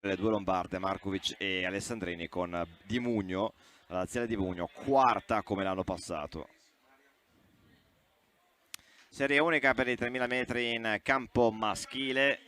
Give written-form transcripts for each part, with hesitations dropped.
le due lombarde, Markovic e Alessandrini, con Di Mugno, la laziale Di Mugno, quarta come l'anno passato. Serie unica per i 3000 metri in campo maschile.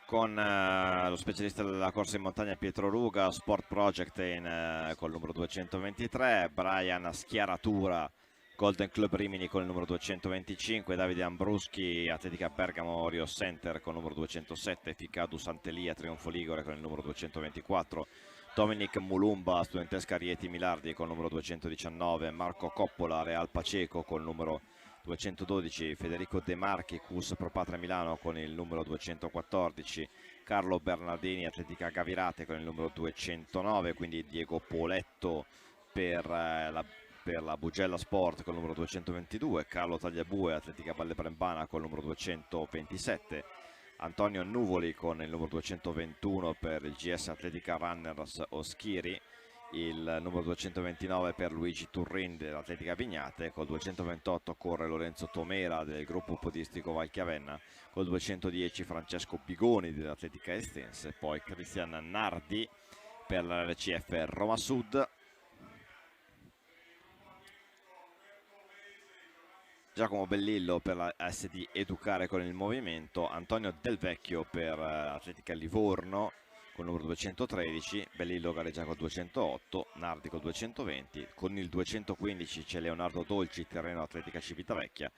Con lo specialista della corsa in montagna Pietro Ruga, Sport Project col numero 223, Brian Schiaratura, Golden Club Rimini con il numero 225, Davide Ambruschi, Atletica Bergamo Rio Center con il numero 207, Ficadu Sant'Elia Trionfo Ligure con il numero 224, Dominic Mulumba, Studentesca Rieti Milardi con il numero 219, Marco Coppola, Real Paceco con il numero 212, Federico De Marchi, Cus Pro Patria Milano con il numero 214, Carlo Bernardini, Atletica Gavirate con il numero 209, quindi Diego Poletto per la Bugella Sport con il numero 222, Carlo Tagliabue, Atletica Valle Brembana con il numero 227, Antonio Nuvoli con il numero 221 per il GS Atletica Runners Oschiri, il numero 229 per Luigi Turrin dell'Atletica Vignate, col 228 corre Lorenzo Tomera del gruppo podistico Valchiavenna, col 210 Francesco Bigoni dell'Atletica Estense, poi Cristian Nardi per l'RCF Roma Sud, Giacomo Bellillo per la SD Educare con il Movimento, Antonio Del Vecchio per Atletica Livorno con il numero 213, Bellillo gareggia col 208, Nardi col 220, con il 215 c'è Leonardo Dolci, Terreno Atletica Civitavecchia,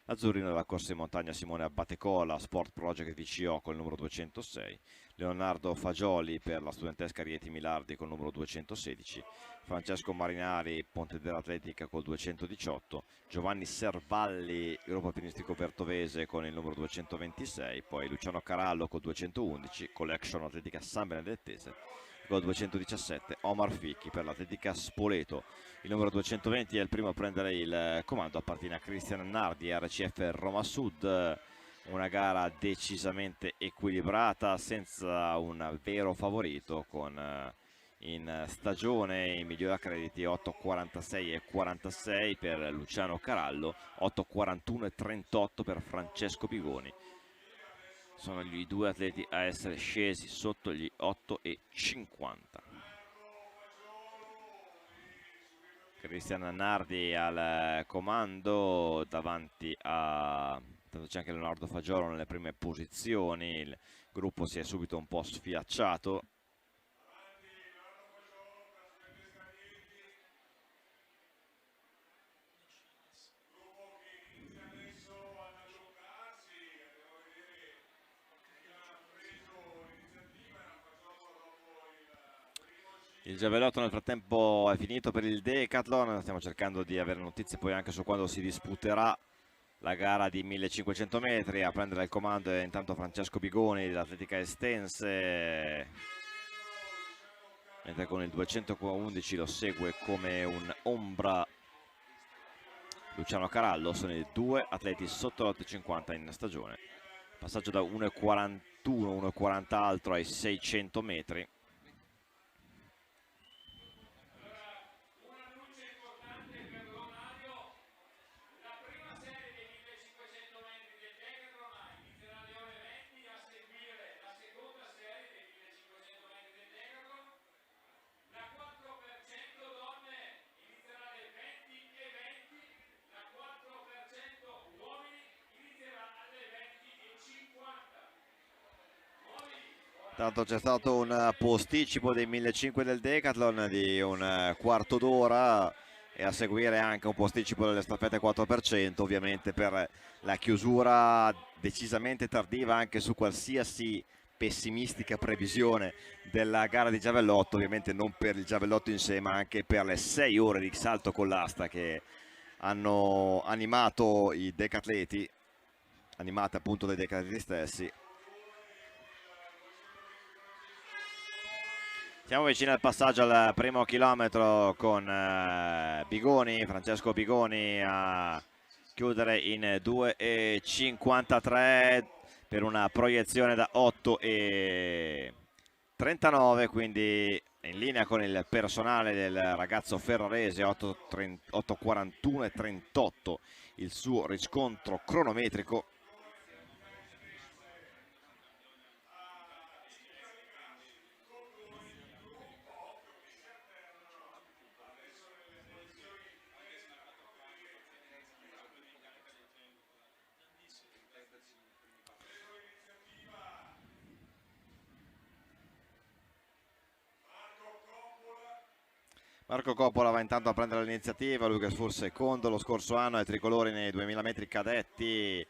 Azzurrino della corsa in montagna Simone Abbatecola, Sport Project VCO con il numero 206, Leonardo Fagioli per la studentesca Rieti Milardi con il numero 216, Francesco Marinari, Ponte dell'Atletica col 218, Giovanni Servalli, gruppo alpinistico Vertovese con il numero 226, poi Luciano Carallo col 211, Collection Atletica San Benedettese col 217, Omar Ficchi per l'Atletica Spoleto. Il numero 220 è il primo a prendere il comando, appartiene a Cristian Nardi, RCF Roma Sud. Una gara decisamente equilibrata, senza un vero favorito, con in stagione i migliori accrediti 8,46 e 46 per Luciano Carallo, 8,41 e 38 per Francesco Bigoni. Sono gli due atleti a essere scesi sotto gli 8,50. Cristian Nardi al comando, davanti a... tanto c'è anche Leonardo Fagiolo nelle prime posizioni, il gruppo si è subito un po' sfiacciato. Il giavellotto nel frattempo è finito per il Decathlon, stiamo cercando di avere notizie poi anche su quando si disputerà la gara di 1500 metri. A prendere il comando è intanto Francesco Bigoni dell'Atletica Estense, mentre con il 211 lo segue come un'ombra Luciano Carallo. Sono i due atleti sotto l'8,50 in stagione, passaggio da 1,41, 1,40 altro ai 600 metri. Tanto c'è stato un posticipo dei 1500 del Decathlon di un quarto d'ora, e a seguire anche un posticipo delle staffette 4%, ovviamente per la chiusura decisamente tardiva anche su qualsiasi pessimistica previsione della gara di giavellotto, ovviamente non per il giavellotto in sé ma anche per le 6 ore di salto con l'asta che hanno animato i decatleti, animate appunto dai decatleti stessi. Siamo vicini al passaggio al primo chilometro con Bigoni, Francesco Bigoni a chiudere in 2,53 per una proiezione da 8,39, quindi in linea con il personale del ragazzo ferrarese, 8:41 e 38 il suo riscontro cronometrico. Marco Coppola va intanto a prendere l'iniziativa, lui che fu secondo lo scorso anno ai tricolori nei 2000 metri cadetti,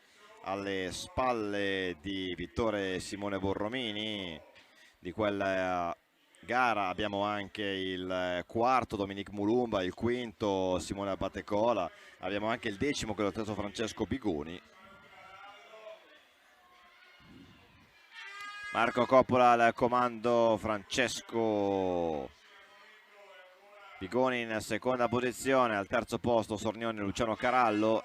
alle spalle di Vittore Simone Borromini. Di quella gara abbiamo anche il quarto Dominique Mulumba, il quinto Simone Batecola, abbiamo anche il decimo che è lo stesso Francesco Bigoni. Marco Coppola al comando, Francesco Bigoni in seconda posizione, al terzo posto Sornioni e Luciano Carallo.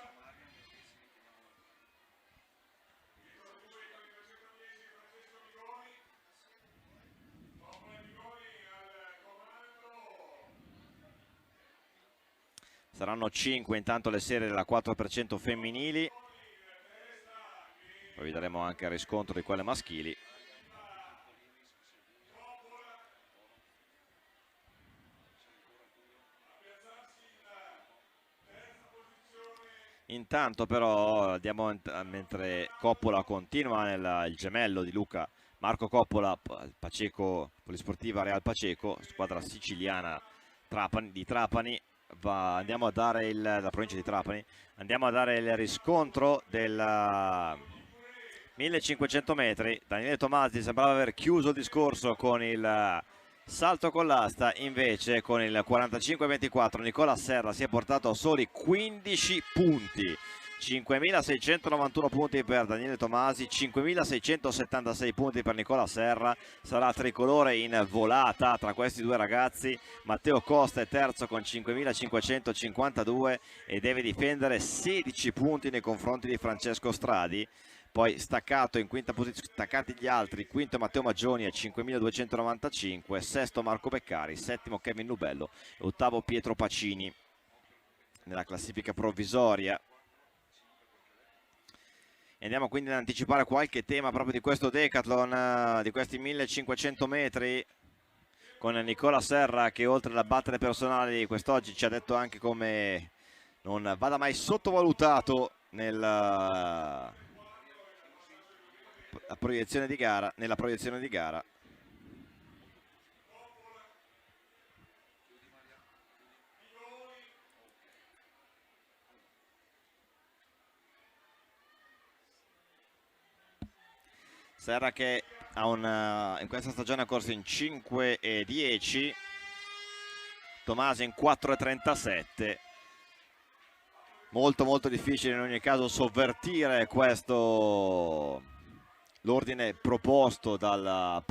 Saranno 5 intanto le serie della 4% femminili, poi vi daremo anche il riscontro di quelle maschili. Intanto però andiamo, mentre Coppola continua il gemello di Luca, Marco Coppola, Paceco, Polisportiva Real Paceco, squadra siciliana di Trapani, andiamo a dare la provincia di Trapani, andiamo a dare il riscontro del 1500 metri. Daniele Tomasi sembrava aver chiuso il discorso con il salto con l'asta, invece con il 45-24 Nicola Serra si è portato a soli 15 punti, 5.691 punti per Daniele Tomasi, 5.676 punti per Nicola Serra. Sarà tricolore in volata tra questi due ragazzi. Matteo Costa è terzo con 5.552 e deve difendere 16 punti nei confronti di Francesco Stradi. Poi staccato in quinta posizione, staccati gli altri, quinto Matteo Maggioni a 5.295, sesto Marco Beccari, settimo Kevin Lubello e ottavo Pietro Pacini nella classifica provvisoria. E andiamo quindi ad anticipare qualche tema proprio di questo decathlon, di questi 1500 metri, con Nicola Serra che oltre alle battere personali quest'oggi ci ha detto anche come non vada mai sottovalutato nella proiezione di gara, Serra che in questa stagione ha corso in 5 e 10, Tomasi in 4 e 37. Molto difficile in ogni caso sovvertire l'ordine proposto dalla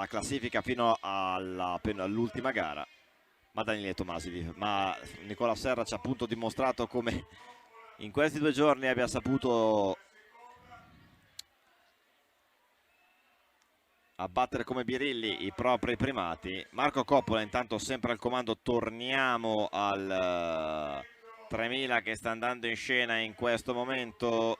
classifica fino all'ultima gara, ma Daniele Tomasi, ma Nicola Serra ci ha appunto dimostrato come in questi 2 giorni abbia saputo abbattere come birilli i propri primati. Marco Coppola intanto sempre al comando, torniamo al 3000 che sta andando in scena in questo momento.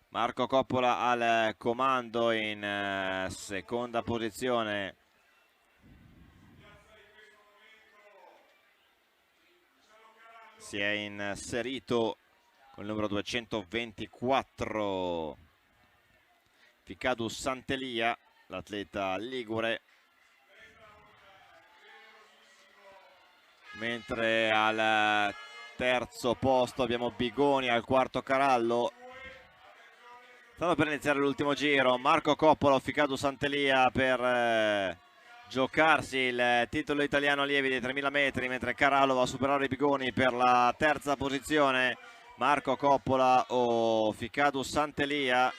Marco Coppola al comando in seconda posizione. Si è inserito con il numero 224 Ficadu Santelia, l'atleta ligure, mentre al terzo posto abbiamo Bigoni, al quarto Carallo. Stanno per iniziare l'ultimo giro, Marco Coppola, Ficadu Santelia per giocarsi il titolo italiano allievi dei 3000 metri, mentre Carallo va a superare Bigoni per la terza posizione. Marco Coppola o Ficadu Santelia.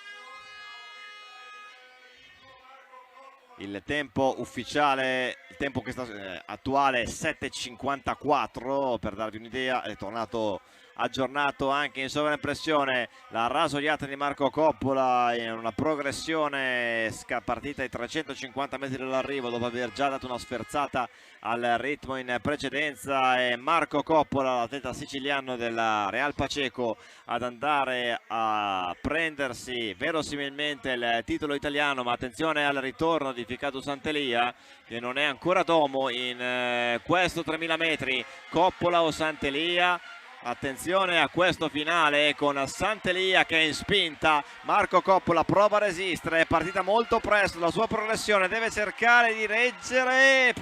Il tempo ufficiale, il tempo che sta attuale è 7:54, per darvi un'idea, è tornato aggiornato anche in sovraimpressione la rasoiata di Marco Coppola in una progressione partita ai 350 metri dall'arrivo dopo aver già dato una sferzata al ritmo in precedenza. E Marco Coppola, l'atleta siciliano della Real Paceco, ad andare a prendersi verosimilmente il titolo italiano. Ma attenzione al ritorno di Ficato Sant'Elia, che non è ancora domo in questo 3000 metri. Coppola o Sant'Elia? Attenzione a questo finale con Sant'Elia che è in spinta. Marco Coppola prova a resistere, è partita molto presto la sua progressione, deve cercare di reggere.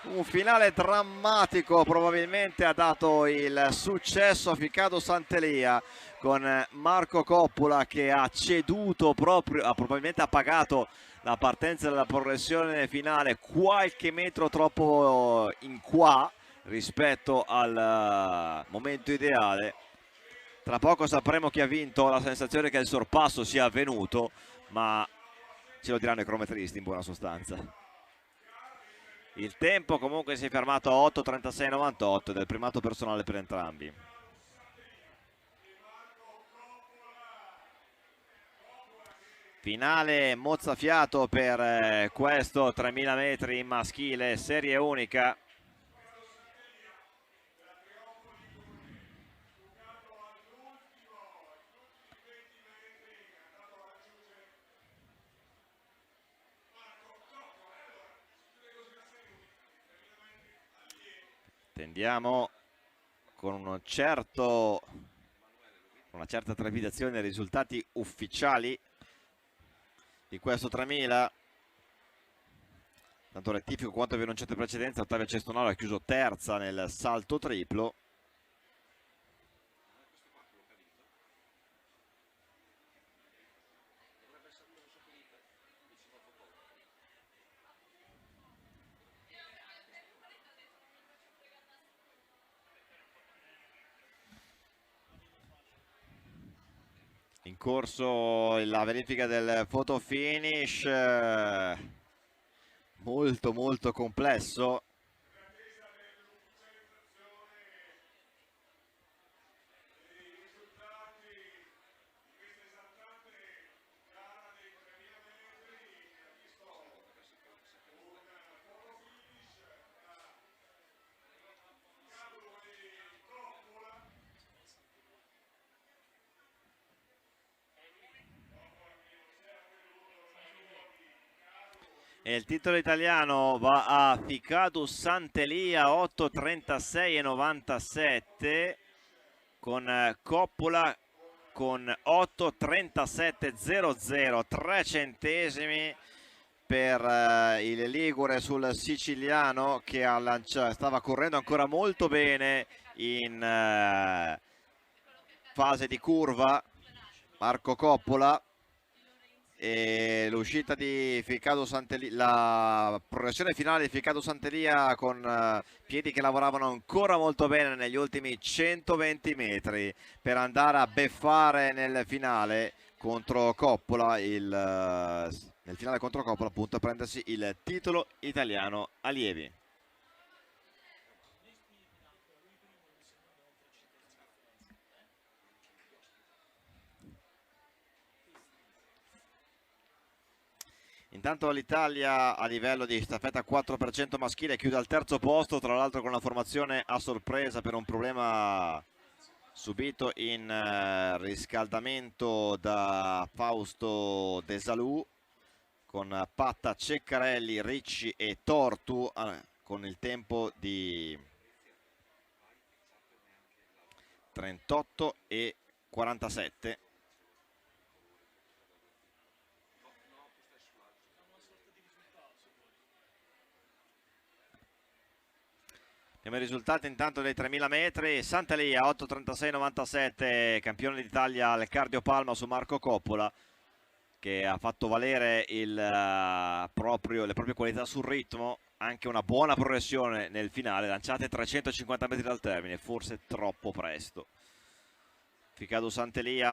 Un finale drammatico, probabilmente ha dato il successo a Ficato Sant'Elia, con Marco Coppola che ha ceduto proprio, probabilmente ha pagato la partenza della progressione finale qualche metro troppo in qua rispetto al momento ideale. Tra poco sapremo chi ha vinto, la sensazione che il sorpasso sia avvenuto, ma ce lo diranno i cronometristi in buona sostanza. Il tempo comunque si è fermato a 8:36,98 del primato personale per entrambi. Finale mozzafiato per questo 3000 metri maschile, serie unica. Tendiamo con una certa trepidazione ai risultati ufficiali di questo 3000. Tanto rettifico quanto vi ho annunciato in precedenza: Ottavia Cestonaro ha chiuso terza nel salto triplo. In corso la verifica del photo finish, molto complesso. E il titolo italiano va a Ficato Sant'Elia, 8:36,97, con Coppola con 8:37,00, 3 centesimi per il ligure sul siciliano, che stava correndo ancora molto bene in fase di curva, Marco Coppola. E l'uscita di Ficato Sant'Elia, la progressione finale di Ficato Sant'Elia con piedi che lavoravano ancora molto bene negli ultimi 120 metri per andare a beffare nel finale contro Coppola, nel finale contro Coppola, appunto, a prendersi il titolo italiano allievi. Intanto l'Italia a livello di staffetta 4% maschile chiude al terzo posto, tra l'altro con una formazione a sorpresa per un problema subito in riscaldamento da Fausto De Salù, con Patta, Ceccarelli, Ricci e Tortu, con il tempo di 38,47. Abbiamo i risultati intanto dei 3000 metri. Sant'Elia 8:36,97, campione d'Italia al cardiopalma su Marco Coppola, che ha fatto valere le proprie qualità sul ritmo, anche una buona progressione nel finale, lanciate 350 metri dal termine, forse troppo presto. Ficato Sant'Elia